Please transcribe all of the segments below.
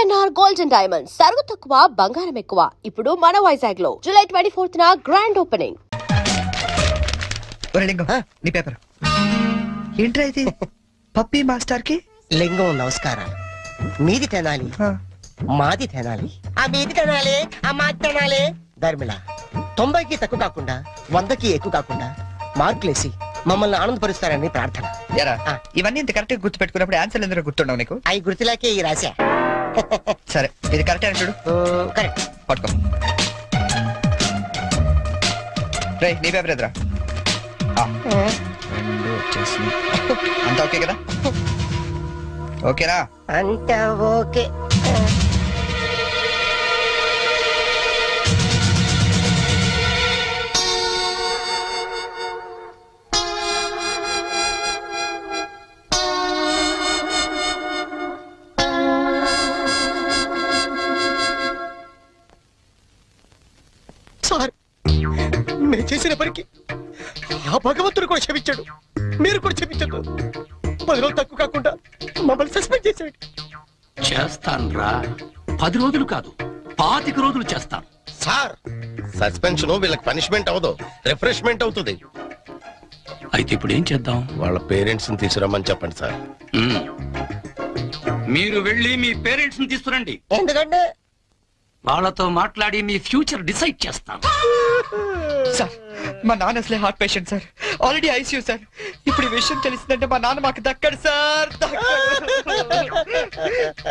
PNR gold and diamonds సరుకు తక్కువ బంగారం ఎక్కువ. ఇప్పుడు మన వైజాగ్ లో జూలై 24th గ్రాండ్ ఓపెనింగ్. నీ పేపర్ ఏంట్రా ఇది? పప్పి మాస్టర్ కి లింగం నమస్కారాలు. మీది తినాలి, మాది తినాలి, ఆ మీది తినాలి, ఆ మాది తినాలి. ధర్మిళ 90కి తక్కువ కాకుండా 100కి ఎక్కువ కాకుండా మార్కులేసి మమ్మల్ని ఆనందపరుస్తారని ప్రార్థన. ఇవన్నీ ఇంత కరెక్ట్ గా గుర్తు పెట్టుకున్నప్పుడు ఆన్సర్ ఎందుకు గుర్తుండవు నీకు? అవి గుర్తులాకే ఈ రాశా. సరే ఇది కరెక్ట్ అని చూడు. కరెక్ట్. పట్టుకో. రే నీ పేపర్ ఎదురా. రెండు వచ్చేసి అంతా ఓకే కదా? ఓకేనా? అంతా ఓకే. సార్, నేను చేసిన పనికి ఆ భగవంతుడు కూడా క్షమించాడు, మీరు కూడా క్షమించదు. 10 రోజులు తక్కువ కాకుండా మమ్మల్ని సస్పెండ్ చేశాడు. చేస్తాను రా, 10 రోజులు కాదు 25 రోజులు చేస్తాను. సార్, సస్పెన్షన్ వీళ్ళకి పనిష్మెంట్ అవదు, రిఫ్రెష్మెంట్ అవుతుంది. అయితే ఇప్పుడు ఏం చేద్దాం? వాళ్ళ పేరెంట్స్ ని తీసుకురమ్మని చెప్పండి సార్. మీరు వెళ్ళి మీ పేరెంట్స్ ని తీసుకురండి. ఎందుకంటే వాళ్ళతో మాట్లాడి మీ ఫ్యూచర్ డిసైడ్ చేస్తాను. సార్, మా నాన్న అసలే heart patient sir, already ICU sir. ఇప్పుడు ఈ విషయం తెలిసిందంటే మా నాన్న మాకు దక్కడు సార్.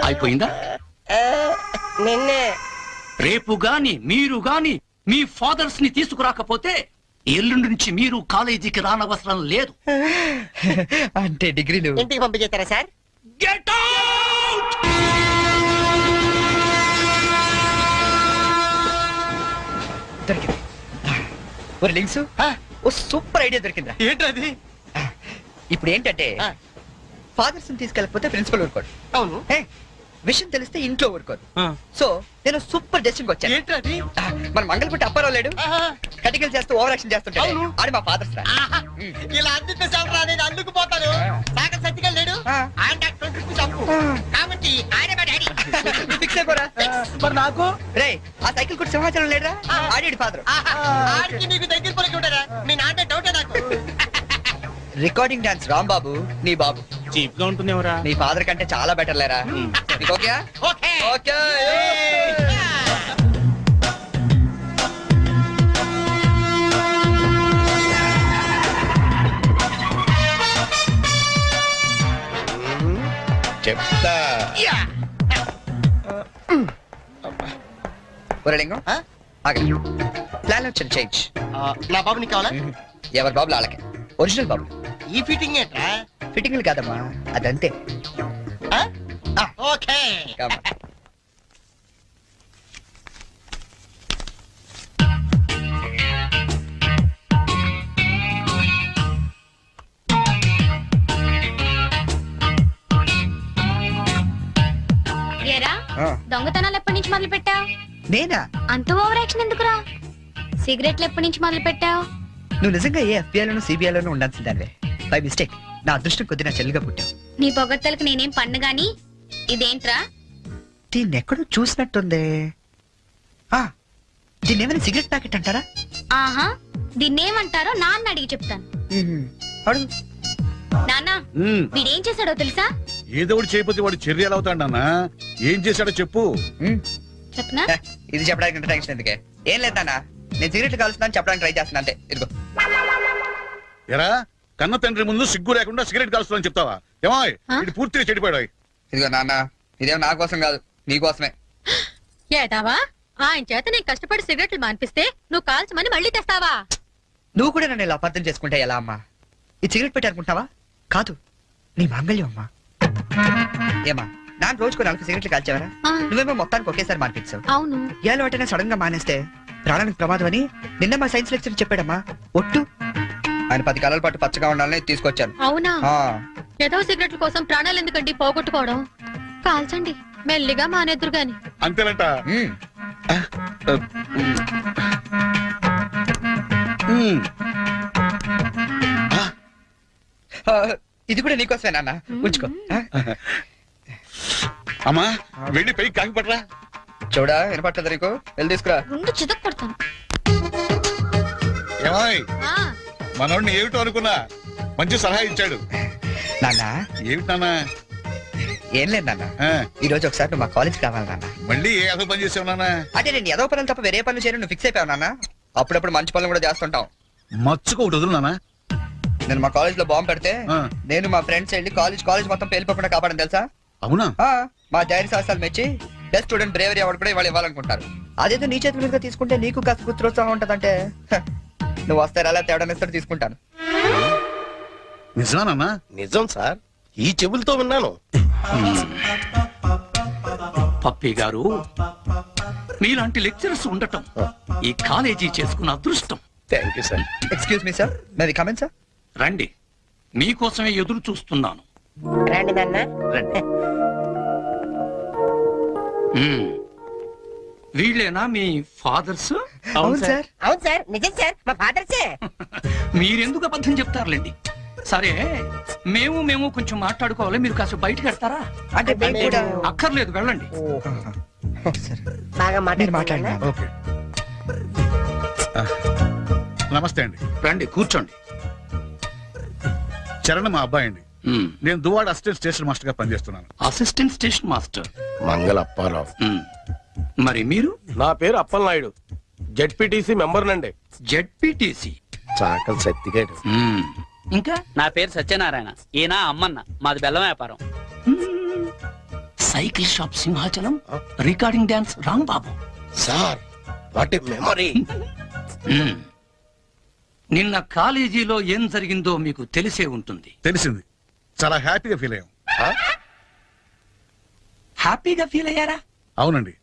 అయిపోయిందా? నిన్నే రేపు గాని మీరు గాని మీ ఫాదర్స్ ని తీసుకురాకపోతే ఎల్లుండి నుంచి మీరు కాలేజీకి రానవసరం లేదు. అంటే డిగ్రీలు ఇంటికి పంపించేస్తారా సార్? Get out! దొరికింది. ఒరే లింక్స్, ఓ సూపర్ ఐడియా దొరికిందా? ఏంటది? ఇప్పుడు ఏంటంటే ఫాదర్స్ తీసుకెళ్ళకపోతే ప్రిన్సిపల్ ఊరుకోడు. అవును. విషయం తెలిస్తే ఇంట్లో ఊరుకోదు. సో నేను సూపర్ డెసిషన్ వచ్చాను. ఏంటది? మన మంగళపుట్టి అప్పారావు లేడు, కటికలు చేస్తూ ఓవర్ యాక్షన్ చేస్తుంటాడు. అవును. ఆడి మా ఫాదర్స్ రా. ఇలా అందితే సార్ రా, నేను అందుకు పోతాను. సాగర్ సత్తికల్ లేడు, ఆయన డాక్టర్ చంపు కాబట్టి ఆయన మా డాడీ. ఫిక్స్ అయిపోరా. మరి నాకు రే, ఆ సైకిల్ కూడా సింహాచలం లేడురా, ఆడి ఫాదర్. ఆడికి నీకు దగ్గర పలికి ఉంటారా? మీ నాన్న డౌటే నాకు. రికార్డింగ్ డాన్స్ రాంబాబు నీ బాబు చీప్ గా ఉంటుందేవరా? నీ ఫాదర్ కంటే చాలా బెటర్ లేరా. నీకు ఓకే? ఓకే. ఓకే. చెప్తా. ఒరే లింగం, ఆగండి. ప్లాన్ వచ్చాను చేంజ్. నా బాబు నీకు కావాలా? ఎవరి బాబులు వాళ్ళకే. ఒరిజినల్ బాబు. ఈ ఫిట్టింగ్ ఏంట్రా? ఫిట్టింగ్లు కాదమ్మా, అదంతే. ఓకే. Come on. ఏరా, ఆ, దొంగతనాలు ఎప్పటి నుంచి మొదలు పెట్టావు? నేనా? అంత ఓవర్ యాక్షన్ ఎందుకురా? సిగరెట్లు ఎప్పటి నుంచి మొదలు పెట్టావు? నువ్వు నిజంగా ఏ ఎఫ్బిఐలోనూ సిబిఐలోనూ ఉండాల్సిందానివే. బై మిస్టేక్ నా అదృష్టం కొద్ది నా చెల్లిగా పుట్టావు. నీ పొగడ్తలకు నేనేం పన్ను గాని. ఇదేంట్రా? దీన్ని ఎక్కడో చూసినట్టుందే. దీన్ని ఏమైనా సిగరెట్ ప్యాకెట్ అంటారా? ఆహా, దీన్నేమంటారో నాన్న అడిగి చెప్తాను. అడుగు. నాన్న, వీడేం చేశాడో తెలుసా? ఏదో ఒకటి చేయకపోతే వాడు చర్య ఎలా అవుతాడు నాన్న? ఏం చేశాడో చెప్పు. చెప్పనా? ఇది చెప్పడానికి ఇంత టెన్షన్ ఎందుకే? ఏం లేదన్నా, నేను సిగరెట్ కాలుస్తున్నాను చెప్పడానికి ట్రై చేస్తున్నా అంతే. ఇదిగో. ఎరా, కన్న తండ్రి ముందు సిగ్గు లేకుండా సిగరెట్ కాల్చుకోవాలని చెప్తావా? ఏమో ఇది పూర్తిగా చెడిపోయాడు. ఇదిగో నాన్న, ఇదేం నా కోసం కాదు, నీకోసమే. ఏదావా, ఆయన చేత నేను కష్టపడి సిగరెట్లు మానిపిస్తే నువ్వు కాల్చమని మళ్ళీ తెస్తావా? నువ్వు కూడా నన్ను ఇలా అబద్ధం చేసుకుంటే ఎలా అమ్మా? ఈ సిగరెట్ పెట్టి అనుకుంటావా? కాదు, నీ మాంగళ్యం అమ్మా. ఏమా, నాన్న రోజుకు 4 సిగరెట్లు కాల్చేవరా? నువ్వేమో మొత్తానికి ఒకేసారి మానిపించావు. అవును. ఏ అలవాటైనా సడన్ గా మానేస్తే ప్రాణానికి ప్రమాదం అని నిన్న మా సైన్స్ లెక్చర్ చెప్పాడమ్మా. ఒట్టు. ఆయన 10 కాలాల పాటు పచ్చగా ఉండాలని తీసుకొచ్చాను. అవునా? ఏదో సిగరెట్ల కోసం ప్రాణాలు ఎందుకండి పోగొట్టుకోవడం? కాల్చండి, మెల్లిగా మానేద్దురు గాని. అంతేనంట. ఇది కూడా నీకోసమే నాన్న, ఉంచుకో. అమ్మా వెళ్ళి పైకి కాకి పట్టరా. చూడా వినపట్టదు నీకు, వెళ్ళి తీసుకురా. ముందు చితక్ పడతాను. ఏమాయ్ ఆ, మనోడిని ఏమిటో అనుకున్నా, మంచి సలహా ఇచ్చాడు. నాన్న ఏమిటి నాన్న? ఏం లేదు నాన్న, ఆ, ఈ రోజు ఒకసారి నువ్వు మా కాలేజ్కి రావాలి నాన్న. మళ్ళీ ఏ అసలు పని చేసావు నాన్న? అంటే నేను ఏదో పనులు తప్ప వేరే పనులు చేయను, నువ్వు ఫిక్స్ అయిపోయావు నాన్న. అప్పుడప్పుడు మంచి పనులు కూడా చేస్తుంటాం. మచ్చుకో ఒకటి వదులు నాన్న. నేను మా కాలేజ్ లో బాంబు పెడితే ఆ. నేను మా ఫ్రెండ్స్ వెళ్ళి కాలేజ్ మొత్తం పేలిపోకుండా కాపాడని తెలుసా? అవునా? ఆ, మా ధైర్య సాహసాలు మెచ్చి బెస్ట్ స్టూడెంట్ బ్రేవరీ అవార్డు కూడా ఇవాళ ఇవ్వాలనుకుంటారు. అదేదో నీ చేతి మీదుగా తీసుకుంటే నీకు కాస్త గుర్తురోత్సాహం ఉంటదంటే నువ్వు వస్తే అలా తేడానిస్తారు తీసుకుంటాను. నిజమా నాన్న? నిజం సార్, ఈ చెవులతో విన్నాను. పప్పి గారు, మీలాంటి లెక్చరర్స్ ఉండటం ఈ కాలేజీ చేసుకున్న అదృష్టం. Thank you sir. Excuse me sir, మేది comment sir. రండి, మీకోసమే ఎదురు చూస్తున్నాను. రండి నాన్న. రండి. మ్మ్. వీళ్ళేనా మీ ఫాదర్స్? అవును సార్. అవును సార్, నిజం సార్, మా ఫాదర్సే. మీరెందుకు అబద్ధం చెప్తారులేండి. సరే, మేము కొంచెం మాట్లాడుకోవాలి, మీరు కాస్త బయటకు వెళ్తారా? అంటే మేము కూడా అక్కర్లేదు, వెళ్ళండి. సరే. బాగా మీరు మాట్లాడండి. ఓకే. ఆ, నమస్తే అండి. రండి, కూర్చోండి. చరణ్ మా అబ్బాయి అండి. మ్మ్. నేను దువాడ అసిస్టెంట్ స్టేషన్ మాస్టర్ గా పనిచేస్తున్నాను. Assistant station master. మంగళ అప్పారావు. మ్మ్. మరి మీరు? నా పేరు అప్పలనాయుడు, జెడ్పీటీసీ మెంబర్ నండి. జెడ్పీటీసీ. చాకల సత్తిగాడు. ఇంకా నా పేరు సత్యనారాయణ, ఈయన అమ్మన్న, మాది బెల్లం వ్యాపారం. Cycle shop Simhachalam, recording dance Rambabu. Sir, what a memory. మ్మ్. నిన్న కాలేజీలో ఏం జరిగిందో మీకు తెలిసే ఉంటుంది. తెలిసింది, చాలా హ్యాపీగా ఫీల్ అయ్యాం. హ్యాపీగా ఫీల్ అయ్యారా? అవునండి,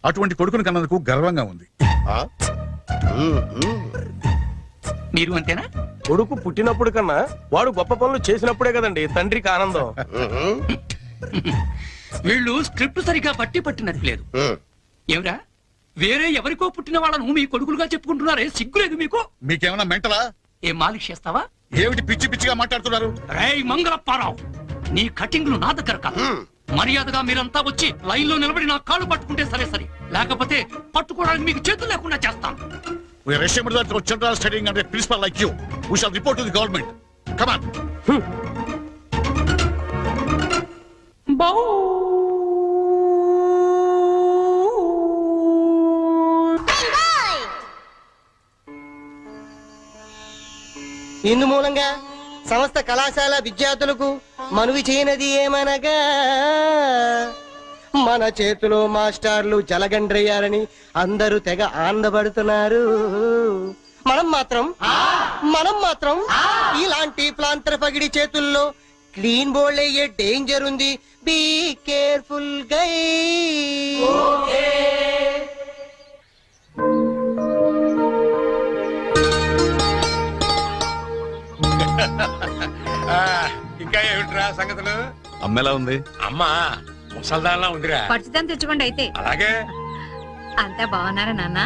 అటువంటి కొడుకుని కన్నందుకు గర్వంగా ఉంది. మీరు అంతేనా? కొడుకు పుట్టినప్పుడు కన్నా వాడు గొప్ప పనులు చేసినప్పుడే కదండి తండ్రికి ఆనందం. వీళ్ళు స్క్రిప్ట్ సరిగా పట్టినట్లేదు. ఏమిరా, వేరే ఎవరికో పుట్టిన వాళ్ళను మీ కొడుకులుగా చెప్పుకుంటున్నారే, సిగ్గులేదు మీకు? మీకేమైనా మెంటలా? ఏం మాలిష్ చేస్తావా? ఏమిటి పిచ్చి పిచ్చిగా మాట్లాడుతున్నారు? రేయ్ మంగళప్పారావు, నీ కటింగ్లు నా దగ్గర కాదు. మర్యాదగా మీరంతా వచ్చి లైన్ లో నిలబడి నా కాళ్ళు పట్టుకుంటే సరే, లేకపోతే పట్టుకోవడానికి మీకు చేతులు లేకుండా చేస్తాను. We are ashamed that our children are studying under a principal like you. We shall report to the government. Come on. ఇందు మూలంగా సమస్త కళాశాల విద్యార్థులకు మనవి చేయనది ఏమనగా, మన చేతిలో మాస్టర్లు జలగండ్రయ్యారని అందరూ తెగ ఆనందపడుతున్నారు. మనం మాత్రం ఇలాంటి ప్లాంతర పగిడి చేతుల్లో క్లీన్ బోల్డ్ అయ్యే డేంజర్ ఉంది. బీ కేర్ఫుల్ గై. ఇంకా ఏమిట్రా సంగతులు? అమ్మెలా ఉంది? అమ్మా ముసల్దాన్లా ఉందిరా. పచ్చిదాన్ని తెచ్చుకోండి అయితే. అలాగే. అంతా బాగున్నారా నాన్న?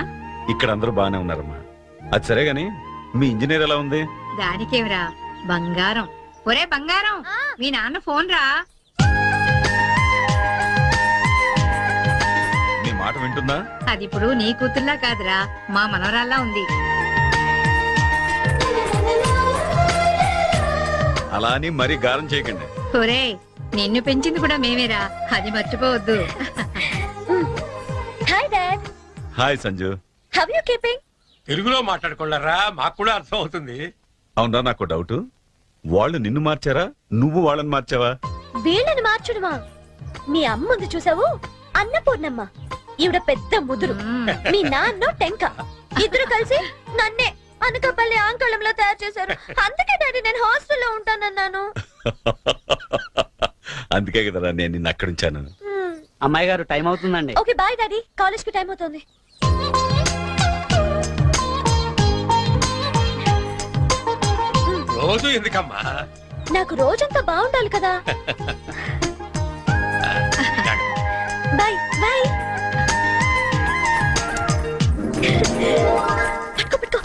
ఇక్కడ అందరూ బానే ఉన్నారమ్మా. అది సరే గాని మీ ఇంజనీర్ ఎలా ఉంది? దానికేమిరా, బంగారం. ఒరే బంగారం, మీ నాన్న ఫోన్ రా. నీ మాట వింటుందా? అది ఇప్పుడు నీ కూతుర్లా కాదురా, మా మనవరాల్లా ఉంది. అలా అని మరీ గారం చేయకండి. ఒరే, నిన్ను పెంచింది కూడా మేమేరా, అది మర్చిపోవద్దు. Hi dad, hi Sanju. How you keeping? తెలుగులో మాట్లాడుకోలేరా, మాకు కూడా అర్థం అవుతుంది. అవునరా, నాకు డౌట్. వాళ్ళు నిన్ను మార్చారా, నువ్వు వాళ్ళని మార్చావా? వీళ్ళని మార్చుడుమా? మీ అమ్మ ఉంది చూసావు, అన్నపూర్ణమ్మ. ఈవిడ పెద్ద ముదురు, మీ నాన్న టెంక. ఇద్దరు కలిసి నన్నే అనకాపల్లి ఆంకళంలో తయారు చేశారు. అందుకే డాడీ నేను హాస్టల్లో ఉంటానన్నాను. అందుకే కదరా నేను నిన్ను అక్కడ ఉంచాను. అమ్మాయి గారు, టైం అవుతుందండి. ఓకే బాయ్ డాడీ, కాలేజ్ కి టైం అవుతుంది. రోజు ఎందుకమ్మా? నాకు రోజంతా బాగుండాలి కదా. Bye bye. పట్టుకో పట్టుకో.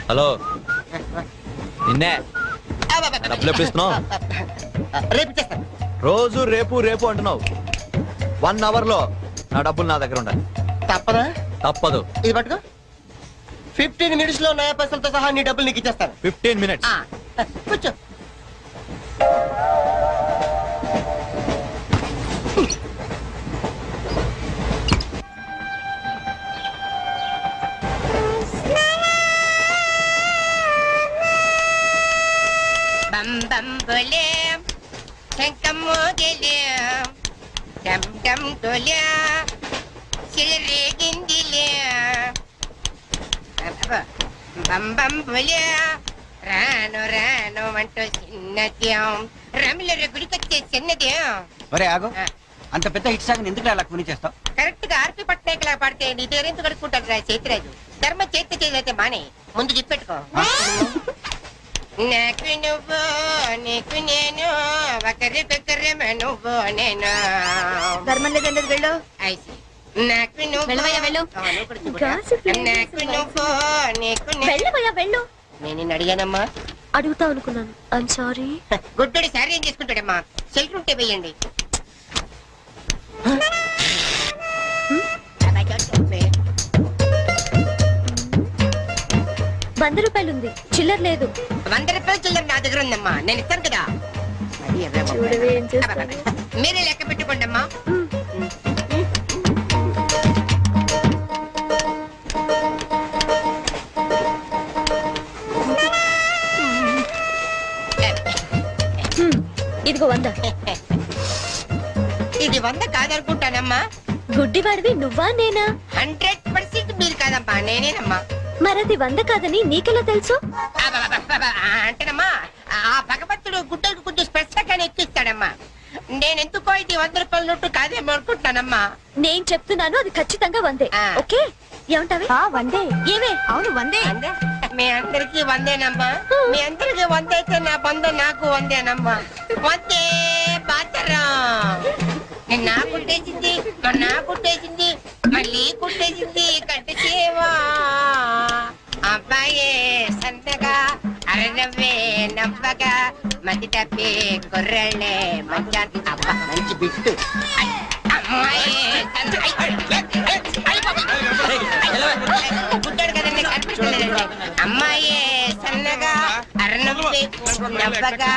హలో నిన్నే డబ్బులు ఎప్పుడు ఇస్తున్నావు? రేపు ఇచ్చేస్తాను. రోజు రేపు రేపు అంటున్నావు. 1 అవర్ లో నా డబ్బులు నా దగ్గర ఉండాలి. తప్పదా? తప్పదు. ఇది పట్టుకో. 15 మినిట్స్ లో నయా పైసలతో సహా నీ డబ్బులు నీకు ఇచ్చేస్తాను. 15 మినిట్స్. కూర్చో. బం బం బోలే శంఖం మోగలే డమ్ డమ్ డోలే సిలరేగిందిలే బం బం బోలే రాను రాను అంటూ చిన్నదేం రమిల గుడికొచ్చే చిన్నదేం. ఒరే ఆగు, అంత పెద్ద హిట్ సాగ్ ఎందుకు అలా కొని చేస్తావు? కరెక్ట్ గా ఆర్పి పట్నాయక్ లా పాడితే నీ పేరెందుకు కడుక్కుంటాడు రా చేతిరాజు. ధర్మ చేతి చేదైతే మానే ముందు చెప్పెట్టుకో. నాకు నువ్వు నీకు నేను ఒకరికొకరేమో నువ్వు నేను. ధర్మం లేదండి వెళ్ళు. ఐసి నాకు నువ్వు వెళ్ళవయ్యా, వెళ్ళు. నువ్వు కూడా చూడు. Gossip లేదు నాకు అసలు. నువ్వు నీకు నేను. వెళ్ళవయ్యా వెళ్ళు. నేను నిన్ను అడిగానమ్మా. అడుగుతా అనుకున్నాను. I'm sorry. గుడ్డోడి సారీ ఏం చేసుకుంటాడమ్మా? షెల్టర్ ఉంటే వెయ్యండి. ₹100 ఉంది, చిల్లర లేదు. 100 రూపాయలు చిల్లర నా దగ్గర ఉందమ్మా, నేను ఇస్తాను కదా. అది ఎర్ర బొమ్మ. చూడవే ఏం చేస్తాను. మీరే లెక్క పెట్టుకోండి అమ్మా. ఇదిగో 100. ఇది 100 కాదనుకుంటానమ్మా. గుడ్డివాడివి నువ్వా నేనా? 100% మీరు కాదమ్మా, నేనేనమ్మా. మరది 100 కాదని నీకెలా తెలుసు? అంటేనమ్మా ఆ భగవంతుడు గుడ్డలకు కొంచెం స్పెషల్గానే ఎక్కిస్తాడమ్మా. నేనెందుకో ఇది 100 రూపాయల నోటు కాదేమో అనుకుంటున్నానమ్మా. నేను చెప్తున్నాను, అది ఖచ్చితంగా 100. ఆ. ఓకే, ఏమంటావి? 100. ఏమే? అవును 100. అందే? మీ అందరికి 100నమ్మా. మీ అందరికి 100 అయితే నా బంధు నాకు 100నమ్మా. 100 బాతరం. నా కుట్టేసింది, నా కుట్టేసింది, మళ్ళీ కుట్టేసింది కట్టి సేవా. అబ్బాయే సంతగా అరనవ్వే నవ్వగా మతి తప్పి కుర్రళ్ళే మంచానికి. అబ్బా మంచి బిట్టు. అమ్మాయే గుడ్డాడు కదండి, కనిపించలేదండి. అమ్మాయే సన్నగా అరనవ్వే నవ్వగా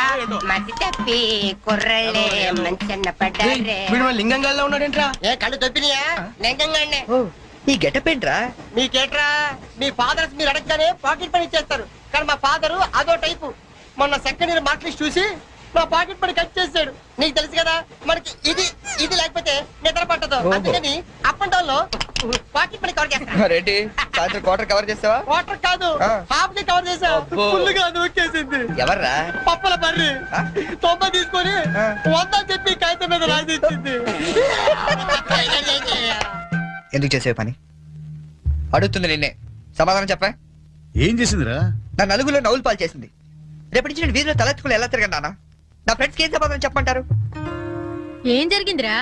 మతి తప్పి కుర్రళ్ళే మంచన్న పడ్డారే. లింగంగా ఉన్నాడేంట్రా? ఏ కళ్ళు తప్పినాయా? లింగంగానే. ఈ గెటప్ ఏంట్రా? మీకేట్రా? మీ ఫాదర్స్ మీరు అడగగానే పాకెట్ పని ఇచ్చేస్తారు, కానీ మా ఫాదరు అదో టైపు. మొన్న సెకండ్ ఇయర్ మార్క్ లిస్ట్ చూసి నా పాకెట్ పని కట్ చేసాడు. నీకు తెలుసు కదా, మనకి ఇది ఇది లేకపోతే నిద్ర పట్టదు. అందుకని అప్ అండ్ డౌన్ లో పాకెట్ పని కవర్ చేస్తాను. ఏంటి సాయంత్రం క్వార్టర్ కవర్ చేస్తావా? వాటర్ కాదు, హాఫ్ కి కవర్ చేసా. అబ్బో. ఫుల్ గా నూకేసింది. ఎవర్రా? పప్పల బర్రి 90 తీసుకొని 100 చెప్పి కాగితం మీద రాసిచ్చింది. ఎందుకు చేసే పని? అడుగుతుంది నిన్నే, సమాధానం చెప్పా. ఏం చేసిందిరా? నా నలుగులో నవ్వులు పాలు చేసింది. రేపటి నుంచి నేను వీధిలో తలెత్తుకుని ఎలా తిరగను నాన్న? నా ఫ్రెండ్స్కి ఏం సమాధానం చెప్పమంటారు? ఏం జరిగిందిరా?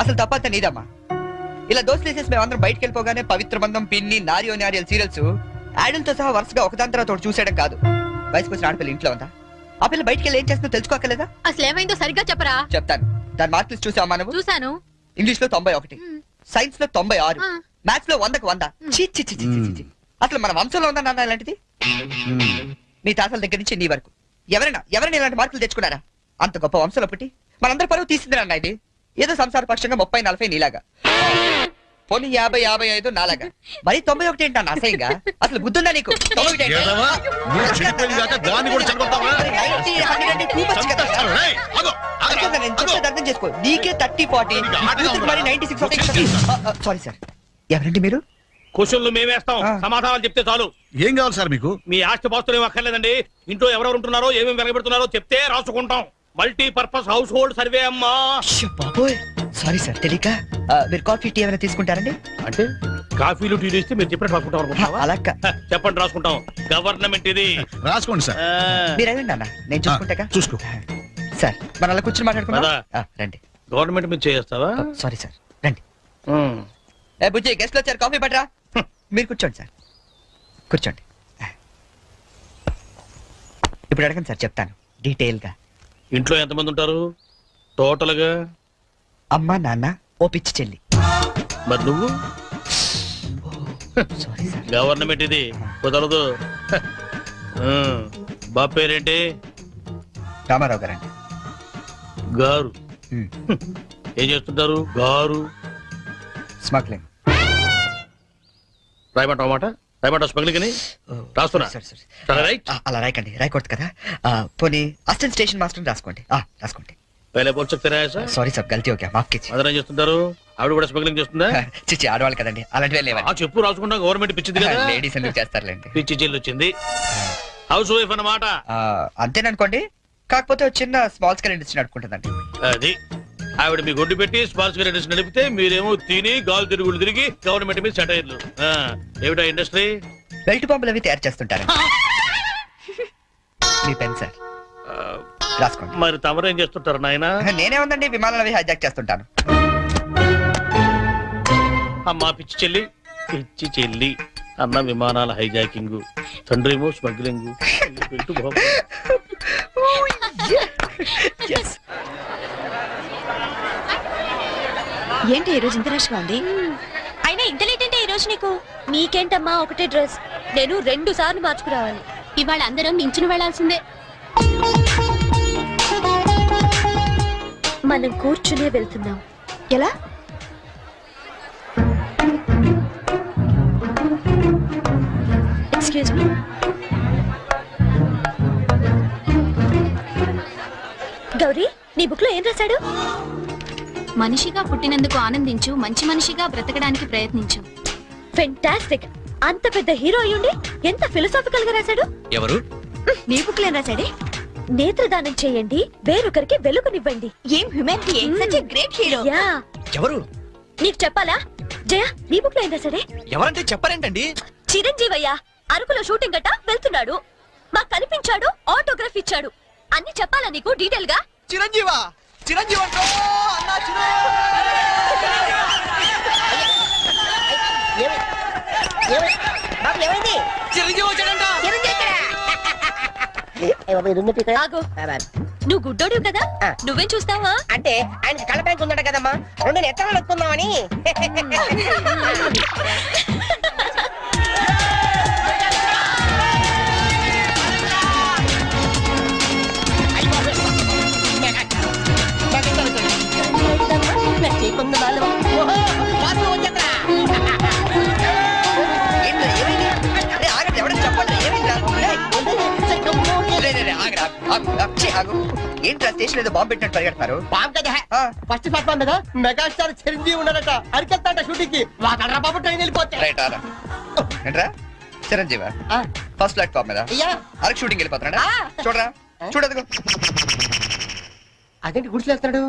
అసలు తప్పంతా నీదమ్మా. ఇలా దోస్తులు వేసేసి మేమందరం బయటకు వెళ్ళిపోగానే పవిత్ర బంధం, పిన్ని, నారియో నారియల్ సీరియల్స్ యాడల్తో సహా వరుసగా ఒకదాని తర్వాత ఒకటి చూసేయడం కాదు. వయసుకు వచ్చిన ఆడపిల్ల ఇంట్లో ఉందా? ఆ పిల్ల బయటకు వెళ్ళి ఏం చేస్తుందో తెలుసుకోకలేదా? అసలు ఏమైందో సరిగ్గా చెప్పరా? చెప్తాను. దాని మార్కులు చూసావా నువ్వు? చూశాను. ఇంగ్లీష్ లో 91, సైన్స్ లో 96, మ్యాథ్స్ లో 100కు 100. ఛీ, ఛీ, ఛీ, ఛీ, ఛీ, ఛీ. అసలు మన వంశంలో ఉందా నాన్న ఇలాంటిది? నీ తాతల దగ్గర నుంచి నీ వరకు ఎవరైనా ఇలాంటి మార్కులు తెచ్చుకున్నారా? అంత గొప్ప వంశంలో పుట్టి మనందరి పరువు తీసింది నాన్న ఇది. ఏదో సంసార పక్షంగా 30-40 నీలాగా, పోనీ 50-55 నాలాగా, మరి 91 ఏంటి అన్న అసహ్యంగా? అసలు బుద్ధుందా నీకు? 91 ఏంటి? ఏదవా? నువ్వు చెడిపోయింది కాక దాన్ని కూడా చెడగొడతావా? 90, 100 అంటే too much కదా. రేయ్, ఆగు, ఆగురా, అర్థం కాదు, నేను ఆగు. చెప్పేది అర్థం చేసుకో. నీకే 30-40, మరి 96. సారీ సార్, ఎవరండి మీరు? క్వశ్చన్లు మేమేస్తాం, సమాధానాలు చెప్తే చాలు. ఏం కావాలి సార్ మీకు? మీ ఆస్తి పాస్తులు ఏం అక్కర్లేదండి. ఇంట్లో ఎవరెవరు ఉంటున్నారో, ఏమేమి వెలగబెడుతున్నారో చెప్తే రాసుకుంటాం. మల్టీపర్పస్ హౌస్ హోల్డ్ సర్వే అమ్మా. బాబోయ్, సారీ సార్, తెలియక. మీరు కాఫీ టీ ఏమైనా తీసుకుంటారండి? అంటే కాఫీలు టీ ఇస్తే మీరు చెప్పినట్టు రాసుకుంటాం అనుకుంటున్నావా? అలా చెప్పండి, రాసుకుంటాం. గవర్నమెంట్ ఇది. రాసుకోండి సార్. మీరు వెళ్ళండి అన్న, నేను చూసుకుంటాగా. చూసుకో సార్, మన అలా కూర్చొని మాట్లాడుకుందాం. రండి. గవర్నమెంట్ మీద చేస్తావా? సారీ సార్, రండి. ఏ బుజ్జి, గెస్ట్లు వచ్చారు, కాఫీ పట్టరా. మీరు కూర్చోండి సార్, కూర్చోండి. ఇప్పుడు అడగండి సార్, చెప్తాను డీటెయిల్ గా. ఇంట్లో ఎంతమంది ఉంటారు టోటల్ గా? అమ్మ, నాన్న, ఓ పిచ్చి చెల్లి. మరి నువ్వు? Sorry sir. గవర్నమెంట్ ఇది కుదరదు. బాబు పేరేంటి? రామారావు గారండి. గారు. ఏం చేస్తుంటారు గారు? స్మగ్లింగ్. రాయమంటావు మాట? రాయమంటావు స్మగ్లింగ్ అని రాస్తున్నా. సరే, రైట్. అలా రాయకండి, రాయకూడదు కదా. పోనీ అసిస్టెంట్ స్టేషన్ మాస్టర్ రాసుకోండి. రాసుకోండి. పहले बोल सकते रहे ऐसा? సారీ సార్, గల్తీ ఓకే, మాఫ్ కిచ్చి. అదర్ ఏం చేస్తుంటారు? ఆవిడ కూడా స్మగ్లింగ్ చేస్తుందా? చిచ్చి, ఆడవాళ్ళు కదండి, అలాంటివే లేవా? చెప్పు, రాసుకుంటా. గవర్నమెంట్ పిచ్చింది కదా. లేడీస్ ఎందుకు చేస్తారులేండి. పిచ్చి చెల్లి వచ్చింది. హౌస్ వైఫ్ అన్నమాట. అంతేననుకోండి, కాకపోతే ఒక చిన్న స్మాల్ స్కేల్ ఇండస్ట్రీ నడుపుకుంటుందండి. అది ఆవిడ మీ గొడ్డు పెట్టి స్పాన్స్ ఇండస్ట్రీ నడిపితే మీరేమో తిని గాలు తిరుగులు తిరిగి గవర్నమెంట్ మీద సెటైర్లు. ఏమిటా ఇండస్ట్రీ? బెల్ట్ బాంబులు అవి తయారు చేస్తుంటారు. మీ పెన్ సార్, రాసుకోండి. మరి తమరు ఏం చేస్తుంటారు నాయన? నేనే ఉందండి, విమానాలు అవి హైజాక్ చేస్తుంటాను. అమ్మా పిచ్చి చెల్లి, పిచ్చి చెల్లి అన్న విమానాల హైజాకింగ్, తండ్రేమో స్మగ్లింగ్. ఏంటి ఈ రోజు ఇంత రష్ గా ఉంది? అయినా ఇంత లేట్ అంటే ఈ రోజు నీకు? నీకేంటమ్మా ఒకటే డ్రెస్, నేను 2 సార్లు మార్చుకురావాలి. ఇవాళ అందరం నించుని వెళ్లాల్సిందే. మనం కూర్చునే వెళ్తున్నాం. ఎలా? Excuse me. గౌరీ, నీ బుక్ లో ఏం రాశాడు? మనిషిగా పుట్టినందుకు ఆనందించు, మంచి మనిషిగా బ్రతకడానికి ప్రయత్నించు. ఫెంటాస్టిక్. అంత పెద్ద హీరో అయ్యుండి ఎంత ఫిలసాఫికల్ గా రాశాడు. ఎవరు? నీ బుక్ లో ఏం రాశాడే? నేత్రదానం చేయండి, వేరొకరికి వెలుగునివ్వండి. ఏం humanity, such a great hero. Yeah. ఎవరు? నీకు చెప్పాలా? జయ, నీ బుక్ లో ఏం రాశాడే? ఎవరంటే చెప్పారేంటండి? చిరంజీవయ్య అరకులో షూటింగ్ గట్ట వెళ్తున్నాడు, మాకు కనిపించాడు, ఆటోగ్రాఫ్ ఇచ్చాడు. అన్ని చెప్పాలా నీకు డీటెయిల్ గా? చిరంజీవా? చిరంజీవి అంటో అన్నా, చిరంజీవి వచ్చాడంట. ఆగు. నువ్వు గుడ్డోడివి కదా, నువ్వేం చూస్తావా? అంటే ఆయన కళ్ళ బ్యాంక్ ఉందట కదమ్మా, 2 ఎత్తనాలు వస్తుందామని. ఏంట్రా స్టేషన్ ఏదో బాంబు పెట్టినట్టు పరిగెడతారు? బాంబు కదా, ఫస్ట్ ప్లాట్ఫామ్ మీద మెగాస్టార్ చిరంజీవి ఉన్నాడట, అరికెళ్తాట షూటింగ్ కి. వాడరా బాబు, ట్రైన్ వెళ్ళిపోతే. ఏంట్రా చిరంజీవా? ఫస్ట్ ప్లాట్ఫామ్ మీద అరకు షూటింగ్ వెళ్ళిపోతున్నాడా? చూడరా, చూడదుగో. అదేంటి గుడిసెలు వెళ్తాడు?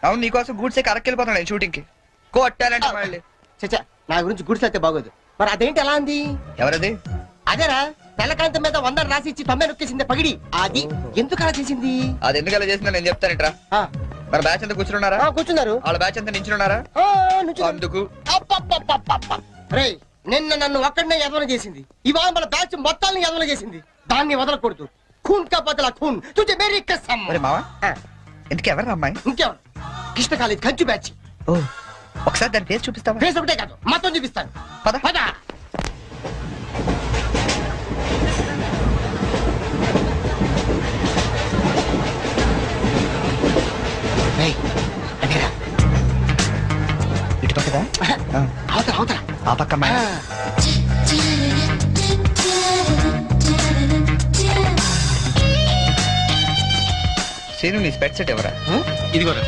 అవును, నీకోసం గూడ్సే అరకు వెళ్ళిపోతున్నాడు షూటింగ్ కి. కొట్టాలంటే మళ్ళీ. చచ్చా, నా గురించి గుడిసెలు అయితే బాగోదు. మరి అదేంటి ఎలా ఉంది? ఎవరది? అదేరా, తెల్లకాంతం మీద 100 రాసి ఇచ్చి 90 నొక్కేసింది పగిడి. అది ఎందుకు అలా చేసింది? అది ఎందుకు అలా చేసిందో నేను చెప్తానేట్రా. మన బ్యాచ్ అంతా కూర్చున్నారా? కూర్చున్నారు. వాళ్ళ బ్యాచ్ అంతా నించున్నారా? అందుకు. రేయ్, నిన్న నన్ను ఒక్కడనే ఎదవన చేసింది, ఇవాళ మన బ్యాచ్ మొత్తాన్ని ఎదవన చేసింది. దాన్ని వదలకూడదు. ఖూన్ కా బదలా ఖూన్, తుజే మేరీ కసమ్. మావా, ఎందుకు ఎవరు అమ్మాయి? ఇంకెవరు? కృష్ణ కాలేజ్ కంచు బ్యాచ్. ఒకసారి దాని ఫేస్ చూపిస్తావా? ఫేస్ ఒకటే కాదు, మొత్తం చూపిస్తాను. పద పద. ఇటు పక్కదా? అవతల అవతల. ఆ పక్క అమ్మాయి. సీను, నీ స్పెట్ సెట్ ఎవరా? ఇదిగోరా.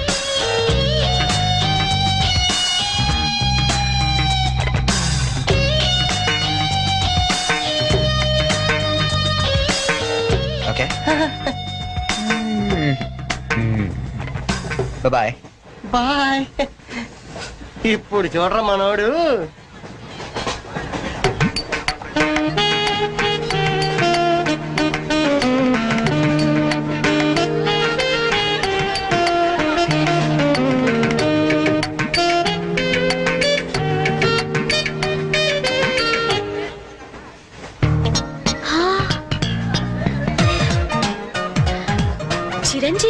Okay, bye. బాయ్. ఇప్పుడు చూడరా మనోడు.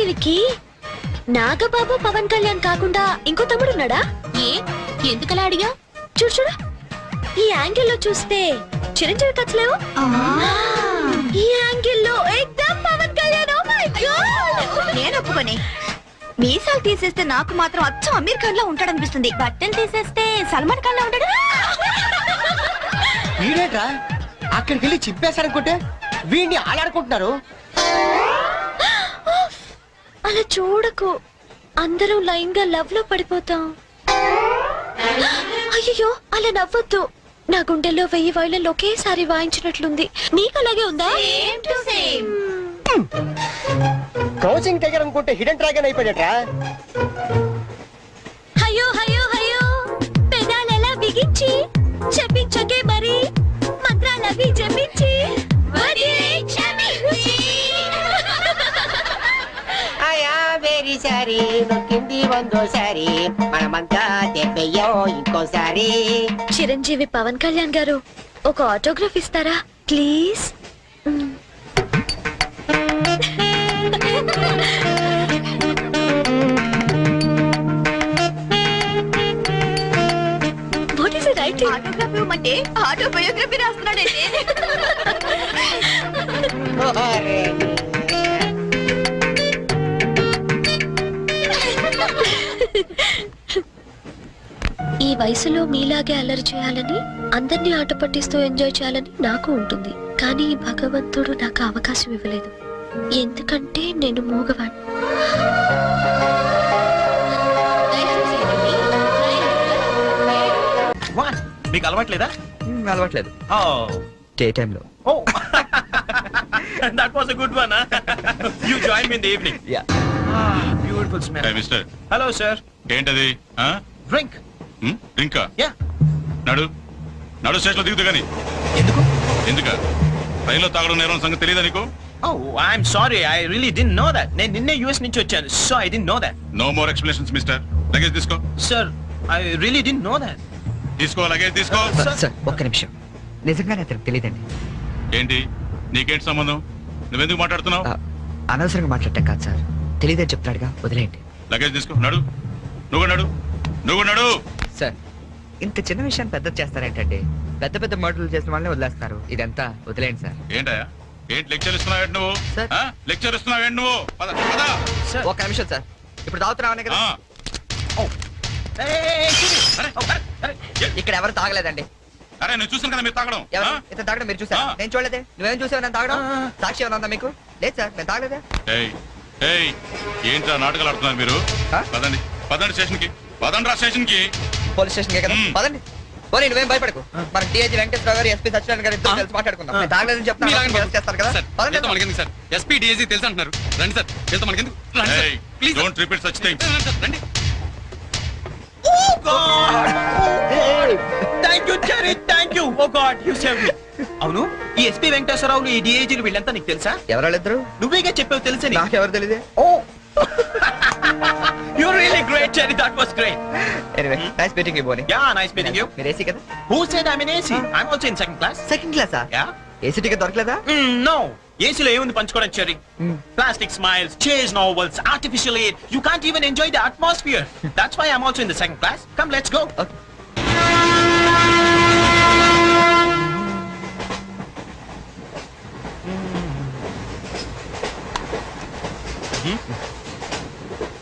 చిరంజీవికి నాగబాబు పవన్ కళ్యాణ్ కాకుండా ఇంకో తమ్ముడు ఉన్నాడా? ఏ ఎందుకలా అడిగా? చూడు చూడు, ఈ యాంగిల్ లో చూస్తే చిరంజీవి కచ్చలేవు, ఈ యాంగిల్ లో ఏకదమ్ Pawan Kalyan. Oh my God, నేను ఒప్పుకొని మీసాలు తీసేస్తే నాకు మాత్రం అచ్చం అమీర్ ఖాన్ లా ఉంటాడనిపిస్తుంది. బట్టలు తీసేస్తే సల్మాన్ ఖాన్ లా ఉంటాడు. వీడేట్రా అక్కడికి వెళ్ళి చింపేశారనుకుంటే వీడిని ఆడాడుకుంటున్నారు. అలా చూడకు, అందరం లైన్ గా లవ్ లో పడిపోతాం. అయ్యో అలా నవ్వొద్దు, నా గుండెల్లో 1000 వైలలు ఒకేసారి వాయించినట్లుంది. నీకు అలాగే ఉందా? క్రౌచింగ్ టైగర్ అనుకుంటే హిడెన్ డ్రాగన్ అయిపోయాడట్రా. అయ్యో అయ్యో అయ్యో, పెదాలెలా బిగించి చెప్పించకే మరి మంత్రాలవి జపించి వెరీ సారీ నొక్కింది వందోసారి మనమంతా దెబ్బయ్యో ఇంకోసారి. చిరంజీవి పవన్ కళ్యాణ్ గారు ఒక ఆటోగ్రాఫ్ ఇస్తారా please? What is it writing? ఆటోగ్రఫీ అంటే ఆటోబయోగ్రఫీ రాస్తున్నాడైతే. ఈ వయసులో మీలాగే అల్లరి చేయాలని, అందరినీ ఆట పట్టిస్తూ ఎంజాయ్ చేయాలని నాకు ఉంటుంది. కానీ భగవంతుడు నాకు అవకాశం ఇవ్వలేదు, ఎందుకంటే నేను మూగవాణ్ణి. మీకు అలవాట్లేదా? అలవాట్లేదు, డే టైంలో. That was a good one, huh? You join me in the evening. Yeah. Beautiful smell. Hey, mister. Hello, sir. ఏంటది Drink. డ్రింకా? Yeah. నడు స్టేషన్ లో దిగుతు గాని. ఎందుకు? ఎందుక ట్రైన్లో తాగడం నేరం సంగతి తెలియదా నీకు? Oh, I'm sorry. I really didn't know that. నేను నిన్నే US నుంచి వచ్చాను, so I didn't know that. No more explanations mister. Luggage తీసుకో. Sir, I really didn't know that. తీసుకో, లగేజ్ తీసుకో. సార్ ఒక్క నిమిషం, నిజంగానే అతనికి తెలియదండి. ఏంటి నీకేంటి సంబంధం? నువ్వెందుకు మాట్లాడుతున్నావు? అనవసరంగా మాట్లాడటం కాదు సార్, తెలియదని చెప్తాడుగా, వదిలేయండి. లగేజ్ తీసుకో, నడు. నువ్వు నడు. సార్ ఇంత చిన్న విషయాన్ని పెద్ద చేస్తారేంటండి? పెద్ద పెద్ద మర్డర్లు చేసిన వాళ్ళని వదిలేస్తారు, ఇదంతా వదిలేయండి సార్. ఏంటయ్యా, ఏంటి లెక్చర్ ఇస్తున్నావేంటి నువ్వు? సార్. లెక్చర్ ఇస్తున్నావేంటి నువ్వు? పద, పద. ఒక్క నిమిషం సార్, ఇప్పుడు తాగుతున్నావనే కదా. ఇక్కడ ఎవరు తాగలేదండి. అరే నేను చూసాను కదా మీరు తాగడం. ఎవరు ఇతను తాగడం మీరు చూసారా? నేను చూడలేదే. నువ్వేం చూసావు నేను తాగడం? సాక్షి ఏమైనా ఉందా మీకు? లేదు సార్, నేను తాగలేదే. ఏయ్ ఏంట్రా నాటకాలు ఆడుతున్నారు మీరు? పదండి స్టేషన్ కి. పదండి రా స్టేషన్ కి. పోలీస్ స్టేషన్ కే కదా, పదండి. పోనీ నువ్వేం భయపడకు, మన డిఐజీ వెంకటేశ్వర గారు, ఎస్పీ సత్యనారాయణ గారు ఇద్దరు కలిసి మాట్లాడుకుందాం. నేను తాగలేదని చెప్తాను, చేస్తారు కదా. పదండి. సార్ ఎస్పీ డిఐజీ తెలుసు అంటున్నారు. రండి సార్, వెళ్తాం. మనకెందుకు? Don't repeat such things. రండి. Thank you, Jerry. Thank you. Oh God, you saved me. అవును, ఈ ఎస్పీ వెంకటేశ్వరరావులు, ఈ డిఐజీలు వీళ్ళంతా నీకు తెలుసా? ఎవరాళ్ళిద్దరు? నువ్వేగా చెప్పావు తెలుసని. నాకెవరు తెలియదే. Oh. You're really great, Jerry. That was great. Anyway, nice meeting you, Bonnie. Yeah, nice meeting you. మీరు ఏసీ కదా? Who said I'm in AC? I'm also in second class. Second క్లాసా? Yeah. ఏసీ టికెట్ దొరకలేదా? No. ఏసీలో ఏముంది పంచుకోవడం, cherry? Plastic smiles, chase novels, artificial air. You can't even enjoy the atmosphere. That's why I'm also in the second class. Come, let's go. Okay.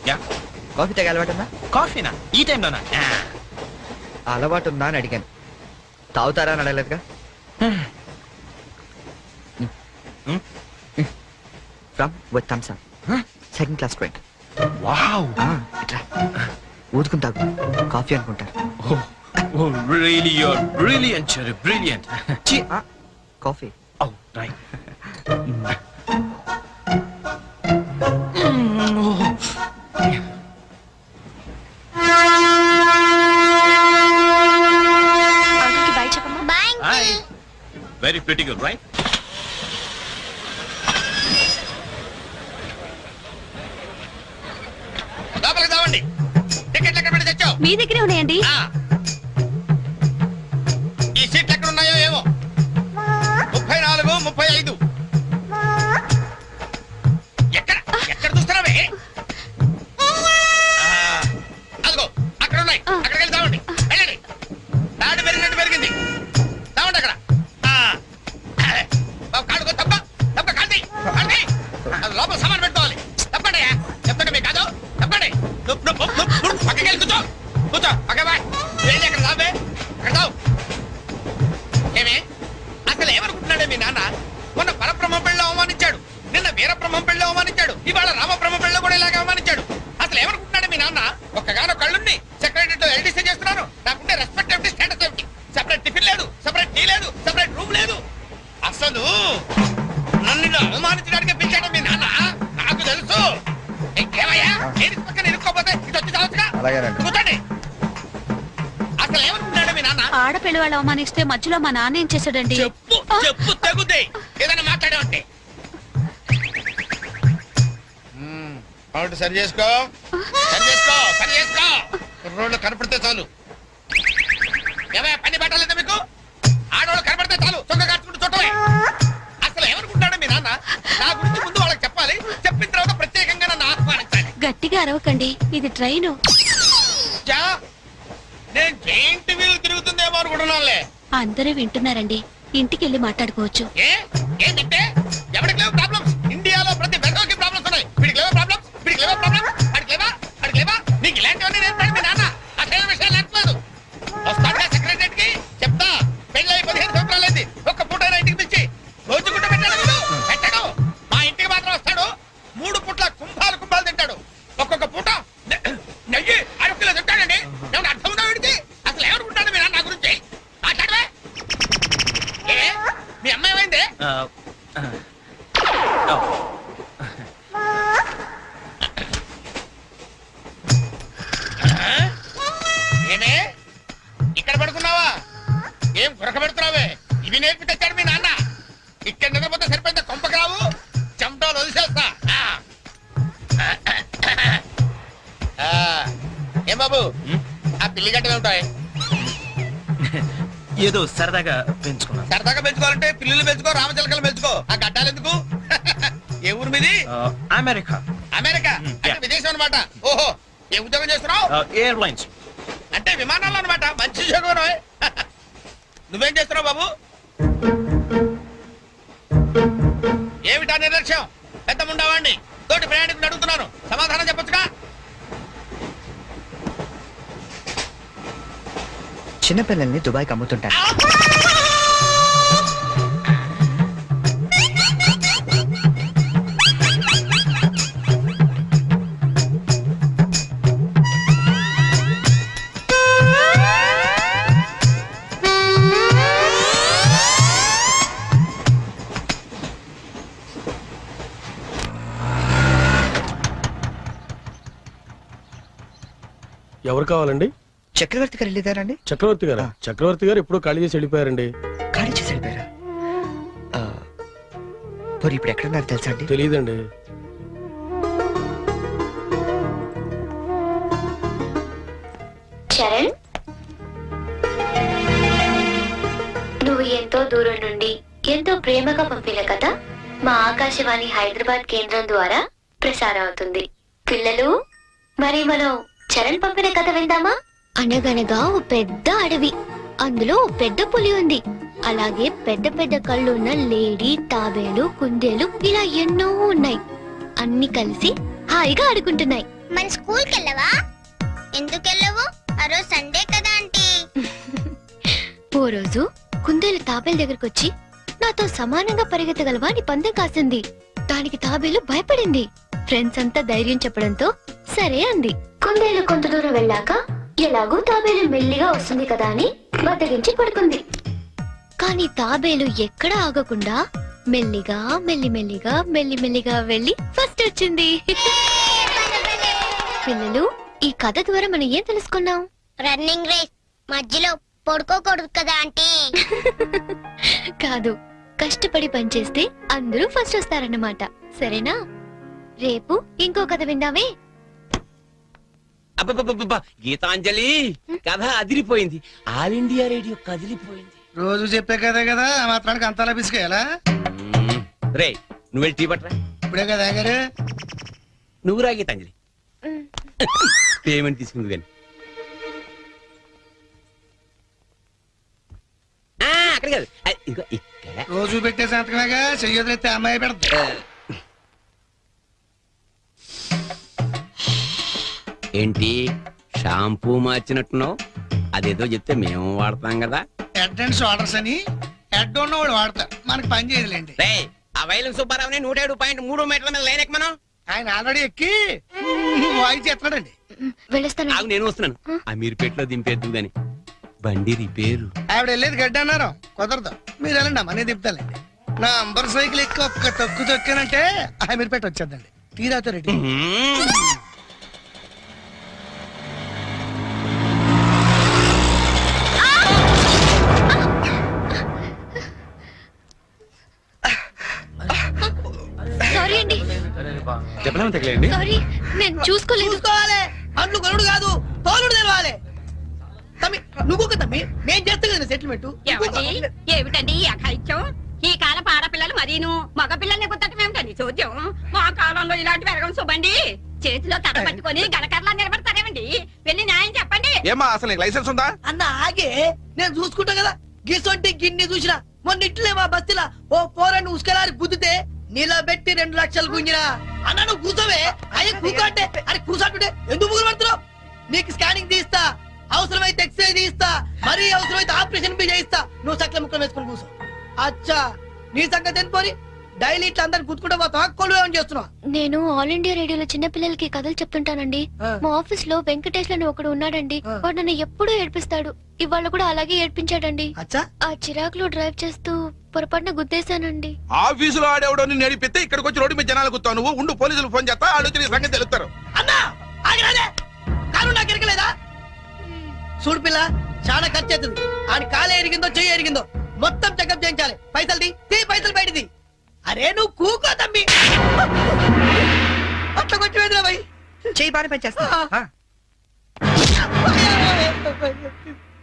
Yeah. Coffee తాగే అలవాటు ఉందా? కాఫీనా? ఈ టైంలోనా? అలవాటు ఉందా అని అడిగాను, తాగుతారా అని అడగలేదుగా. From with thumbs up. Second class drink. Wow. ఇట్లా ఊదుకుని తాగు, కాఫీ అనుకుంటారు. Oh, really, you're brilliant, Cherry. Brilliant. Coffee. Oh, right. Bye చెప్పమ్మా. Bye. Hi. Very pretty girl, right? లోపలికి తావండి. టికెట్లు ఎక్కడ పెట్టి తెచ్చావు? మీ దగ్గరే ఉన్నాయండి. ఈ సీట్లు ఎక్కడ ఉన్నాయో ఏమో. 34, 35. ఎక్కడ చూస్తున్నావే? అక్కడ చావు. ఏమే అసలు ఏమనుకుంటున్నాడే మీ నాన్న? మొన్న పరబ్రహ్మ పెళ్ళి అవమానించాడు, నిన్న వీరబ్రహ్మ పెళ్ళి అవమానించాడు, ఇవాళ రామబ్రహ్మ పెళ్ళి కూడా ఇలాగే అవమానించాడు. అసలు ఏమనుకుంటున్నాడే మీ నాన్న? ఒక్కగానో కళ్ళుండి సెక్రటరీ ఎల్డీసీ చేస్తున్నాను, నాకుండే రెస్పెక్ట్ ఏమిటి, స్టేటస్ ఏమిటి? సెపరేట్ టిఫిన్ లేదు, సెపరేట్ టీ లేదు, సెపరేట్ రూమ్ లేదు. అసలు నన్ను ఇలా అవమానించడానికి పిలిచాడు మీ నాన్న, నాకు తెలుసు. ఏమయ్యా లేడీస్ పక్కన ఇరుక్కోపోతే ఇటు వచ్చి చావచ్చుగా. కూర్చోండి. అసలు ఏమనుకుంటున్నాడు మీ నాన్న? ఆడపిల్ల వాళ్ళు అవమానిస్తే మధ్యలో మా నాన్న ఏం చేశాడండి? చెప్పు చెప్పు తగ్గుతాయి ఏదైనా మాట్లాడే ఉంటే. సరి చేసుకో సరి చేసుకో సరి చేసుకో. రోడ్లు కనపడితే చాలు. ఏమయ్యా పని పెట్టలేదా మీకు? ఆడవాళ్ళు కనపడితే చాలు చొక్క కాచుకుంటూ చూడటమే. అసలు ఏమనుకుంటాడు మీ నాన్న? నా గురించి ముందు వాళ్ళకి చెప్పాలి, చెప్పిన తర్వాత ప్రత్యేకంగా నన్ను ఆహ్వానించాలి. గట్టిగా అరవకండి, ఇది ట్రైన్. జా, నేను జైంట్ వీల్ తిరుగుతుందేమో అనుకుంటున్నానులే. అందరూ వింటున్నారండి, ఇంటికి వెళ్ళి మాట్లాడుకోవచ్చు. ఏంటంటే ఎవరికి లేవు ప్రాబ్లమ్స్? ఇండియాలో ప్రతి వెధవకి ప్రాబ్లమ్స్ ఉన్నాయి. వీడికి లేవా ప్రాబ్లమ్స్? వీడికి లేవా ప్రాబ్లమ్స్? అడిగి లేవా? అడిగి లేవా? నీకు ఇలాంటివన్నీ నేర్పాడు మీ నాన్న. అసలు విషయాలు లేకపోలేదు. వస్తాడా సెక్రటరీ కి చెప్తా. పెళ్ళై 15 సంవత్సరాలైంది, ఒక్క పూట ఇంటికి పిలిచి రోజుకుంట పెట్టాడు వీడు. పెట్టాడు. మా ఇంటికి మాత్రం వస్తాడు, 3 పూట్ల కుంభాలు కుంభాలు తింటాడు. ఒక్కొక్క పూట నెయ్యి 6 కిలో తింటాడండి. ఏమన్నా అర్థం ఉందా వీడికి? అసలు ఏమనుకుంటాడు మీ నాన్న నా గురించి? మాట్లాడవే. మీ అమ్మాయి ఏమైంది? ఏమే ఇక్కడ పడుకున్నావా? ఏం గురక పెడుతున్నావే? ఇవి నేర్పి తెచ్చాడు మీ నాన్న. ఇక్కడ నిద్రపోతే సరిపోయింది, కొంపకి రావు, చెమటలు వదిలేస్తా. ఏం బాబు ఆ పిల్లి గడ్డలు ఉంటాయి? ఏదో సరదాగా పెంచుకున్నాను. సరదాగా పెంచుకోవాలంటే పిల్లులు పెంచుకో, రామచిలకలు పెంచుకో. ఆ గడ్డాలు ఎందుకు? ఏ ఊరు మీది? అమెరికా. అమెరికా అంటే విదేశం అనమాట. ఓహో, ఏ ఉద్యోగం చేస్తున్నావు? ఎయిర్లైన్స్. అంటే విమానాలు అనమాట. మంచి ఉద్యోగం. నువ్వేం చేస్తున్నావు బాబు? ఏమిటా నిర్లక్ష్యం? పెద్ద ఉండవాడిని తోటి ప్రయాణికుని అడుగుతున్నాను, సమాధానం చెప్పొచ్చుగా. చిన్నపిల్లల్ని దుబాయ్కి అమ్ముతుంటారు. ఎవరు కావాలండి? చక్రవర్తి గారు వెళ్ళేదారండి? చక్రవర్తి గారు? చక్రవర్తి గారు ఎప్పుడో ఖాళీ చేసి వెళ్ళిపోయారండి. ఖాళీ చేసి వెళ్ళిపోయారా? మరి ఇప్పుడు ఎక్కడున్నారు తెలుసా అండి? తెలియదండి. చరణ్, నువ్వు ఎంతో దూరం నుండి ఎంతో ప్రేమగా పంపిన కథ మా ఆకాశవాణి హైదరాబాద్ కేంద్రం ద్వారా ప్రసారం అవుతుంది. పిల్లలు, మరి మనం చరణ్ పంపిన కథ విందామా? అనగనగా ఓ పెద్ద అడవి, అందులో ఓ పెద్ద పులి ఉంది. అలాగే పెద్ద పెద్ద కళ్ళున్న లేడీ, తాబేలు, కుందేలు ఇలా ఎన్నో ఉన్నాయి. అన్ని కలిసి హాయిగా ఆడుకుంటున్నాయి. మన స్కూల్ కెళ్ళవా? ఎందుకెళ్ళవు? ఆ రోజు సండే కదా ఆంటీ. ఓ రోజు కుందేలు తాబేలు దగ్గరకు వచ్చి, నాతో సమానంగా పరిగెత్తగలవా అని పందెం కాసింది. దానికి తాబేలు భయపడింది. ఫ్రెండ్స్ అంతా ధైర్యం చెప్పడంతో సరే అంది. కుందేలు కొంత దూరం వెళ్ళాక ఎలాగూ తాబేలు మెల్లిగా వస్తుంది కదా అని బద్దగించి పడుకుంది. కానీ తాబేలు ఎక్కడా ఆగకుండా మెల్లిగా మెల్లిమెల్లిగా మెల్లిమెల్లిగా వెళ్ళి ఫస్ట్ వచ్చింది. పిల్లలు, ఈ కథ ద్వారా మనం ఏం తెలుసుకున్నాం? రన్నింగ్ రేస్ మధ్యలో పడుకోకూడదు కదా ఆంటీ. కాదు, కష్టపడి పనిచేస్తే అందరూ ఫస్ట్ వస్తారన్నమాట. సరేనా? రేపు ఇంకో కథ విందామే. అబ్బబ్బబ్బబ్బా, గీతాంజలి కథ అదిరిపోయింది. ఆల్ ఇండియా రేడియో కదిలిపోయింది. రోజు చెప్పే కదే కదా, ఆ మాత్రానికి అంతలా పిసికేయాలా? రే, నువ్వు వెళ్ళి టీ పట్టరా. ఇప్పుడే కదా గారు. నువ్వు రా గీతాంజలి. పేమెంట్ తీసుకుంది కానీ అక్కడ కాదు, ఇదిగో ఇక్కడ. రోజు పెట్టే సంతకమేగా, చెయ్యొదిలేస్తే అమ్మాయి పెడతా. ఏంటి షాంపూ మార్చినట్టున్నావు? అదేదో చెప్తే మేము వాడతాం కదా. అటెండెన్స్ ఆర్డర్స్ అని హెడ్ ఉన్నవాడు వాడతారు, మనకి పని చేయదులేండి. రే ఆ వైలం సుబ్బారావుని 107.3 మీటర్ల మీద లైన్ ఎక్కమను. ఆయన ఆల్రెడీ ఎక్కి వాయిస్ చేస్తున్నాడండి. వెళ్ళొస్తాను. ఆగు, నేను వస్తున్నాను. అమీర్పేటలో దింపేద్దు గాని బండి రిపేరు. ఆవిడ వెళ్ళేది గడ్డి అన్నారు, కుదరదు. మీరు వెళ్ళండి, అమ్మనే దింపుతానండి. నా అంబర్ సైకిల్ ఎక్కి ఒక్క తొక్కు తొక్కానంటే మీరు పెట్టి వచ్చేద్దండి. తీరాతో రెడ్డి. సారీ అండి, చెప్పలేము తగలేండి. సారీ, నేను చూసుకోలేదు. చూసుకోవాలి, అంట్లు కొనుడు కాదు తోలుడు తెలవాలి. తమ్మి నువ్వు తమ్మి, నేను చేస్తా కదా సెటిల్మెంట్. ఏమిటండి ఈ అఘాయిత్యం? ఈ కాలం ఆడపిల్లలు మరీను మగ పిల్లల్ని గుర్తటం ఏమిటండి చూద్దాం. మా కాలంలో ఇలాంటి వెరగం చూబండి. చేతిలో తడ పట్టుకొని గణకర్లా నిలబడతారేమండి? వెళ్ళి న్యాయం చెప్పండి. ఏమా అసలు నీకు లైసెన్స్ ఉందా? అన్న ఆగే, నేను చూసుకుంటా కదా. గిసొంటి గిన్ని చూసినా మొన్న ఇట్లే మా బస్తీలా ఓ పోరని ఉసుకలారి గుద్దితే నిలబెట్టి 2 లక్షలు గుంజినా. అన్న నువ్వు కూసవే, అయ్యే కూకంటే అరే కూసంటుంటే ఎందుకు ముగ్గురు పడుతున్నావు? నీకు స్కానింగ్ తీస్తా, అవసరమైతే ఎక్స్రే తీస్తా, మరీ అవసరమైతే ఆపరేషన్ బి చేయిస్తా. నువ్వు సకల ముక్కలు వేసుకుని కూర్చో. అచ్చా, నీ సంగతి ఎందుకోని డైలీ ఇట్లా అందరు గుర్తుకుంటే పోతా కొలు చేస్తున్నావు. నేను ఆల్ ఇండియా రేడియోలో చిన్న పిల్లలకి కథలు చెప్తుంటానండి. మా ఆఫీస్ లో వెంకటేష్ అని ఒకడు ఉన్నాడండి. వాడు నన్ను ఎప్పుడూ ఏడ్పిస్తాడు. ఇవాళ కూడా అలాగే ఏడ్పించాడండి. అచ్చా, ఆ చిరాకులో డ్రైవ్ చేస్తూ పొరపాటున గుద్దేశానండి. ఆఫీసులో ఆడేవాడు నడిపితే ఇక్కడికి వచ్చి రోడ్డు మీద జనాలు గుర్తావు. నువ్వు ఉండు, పోలీసులు ఫోన్ చేస్తా, వాళ్ళు వచ్చి నీ సంగతి తెలుస్తారు. అన్నా ఆగిరాదే, కాను నాకు ఎరకలేదా? చూడు పిల్ల, చాలా ఖర్చు అవుతుంది. ఆడి కాలు ఎరిగిందో చెయ్యి ఎరిగిందో మొత్తం చెకప్ చేయించాలి. పైసలు తీ పైసలు బయటిది. అరే నువ్వు కూకో తమ్మి, అట్లా కొట్టి వేదిరా భయ్. చెయ్యి బాగా పనిచేస్తా,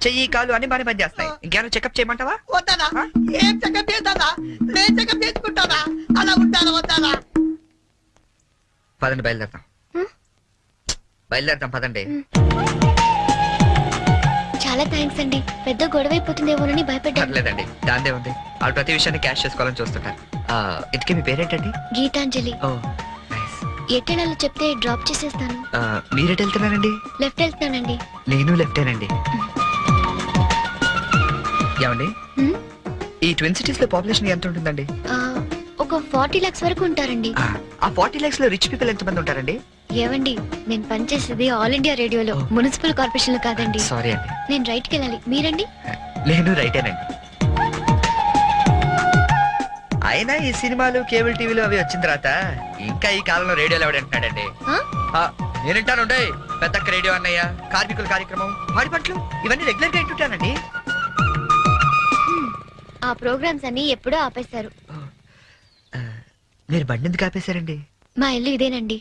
చెయ్యి కాలు అన్ని బాగా పనిచేస్తాయి. ఇంకేమైనా చెకప్ చేయమంటావా? వద్దానా? ఏం చెకప్ చేస్తానా? నేను చెకప్ చేసుకుంటానా? అలా ఉంటానా వద్దానా? పదండి బయలుదేరతాం పదండి. చాలా థ్యాంక్స్ అండి. పెద్ద గొడవ అయిపోతుందేమోనని భయపడ్డాను. పర్లేదండి, దాందే ఉంది. వాళ్ళు ప్రతి విషయాన్ని క్యాష్ చేసుకోవాలని చూస్తుంటారు. ఇంతకీ మీ పేరేంటండి? గీతాంజలి. ఓ నైస్. ఎట్టెళ్ళాలో చెప్తే డ్రాప్ చేసేస్తాను. మీరెట్ వెళ్తున్నారండి? లెఫ్ట్ వెళ్తున్నానండి. నేను లెఫ్టేనండి. ఏమండి, ఈ ట్విన్ సిటీస్ లో పాపులేషన్ ఎంత ఉంటుందండి? ఒక 40 lakhs వరకు ఉంటారండి. ఆ 40 lakhs లో రిచ్ పీపుల్ ఎంత మంది ఉంటారండి? ఏవండి, నేను పనిచేసేది ఆల్ ఇండియా రేడియోలో, మున్సిపల్ కార్పొరేషన్ లో కాదండి. సారీ అండి. నేను రైట్ కి వెళ్ళాలి. మీరండి? నేను రైటేనండి. అయినా ఈ సినిమాలు కేబుల్ టీవీలు అవి వచ్చిన తర్వాత ఇంకా ఈ కాలంలో రేడియోలో ఎవడంటున్నాడండి? నేనంటానుండే పెద్దక్క రేడియో అన్నయ్య, కార్మికుల కార్యక్రమం, పాడి పంటలు ఇవన్నీ రెగ్యులర్ గా వింటుంటానండి. ఆ ప్రోగ్రామ్స్ అన్ని ఎప్పుడో ఆపేశారు. మీరు బండి ఎందుకు ఆపేశారండి? మా ఇల్లు ఇదేనండి.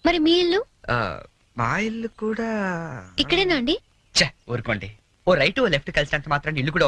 మరి మీ ఇల్లు? మా ఇల్లు కూడా ఇక్కడేనా అండి? ఊరుకోండి. ఓ రైట్ ఓ లెఫ్ట్ కలిసినంత మాత్రం ఇల్లు కూడా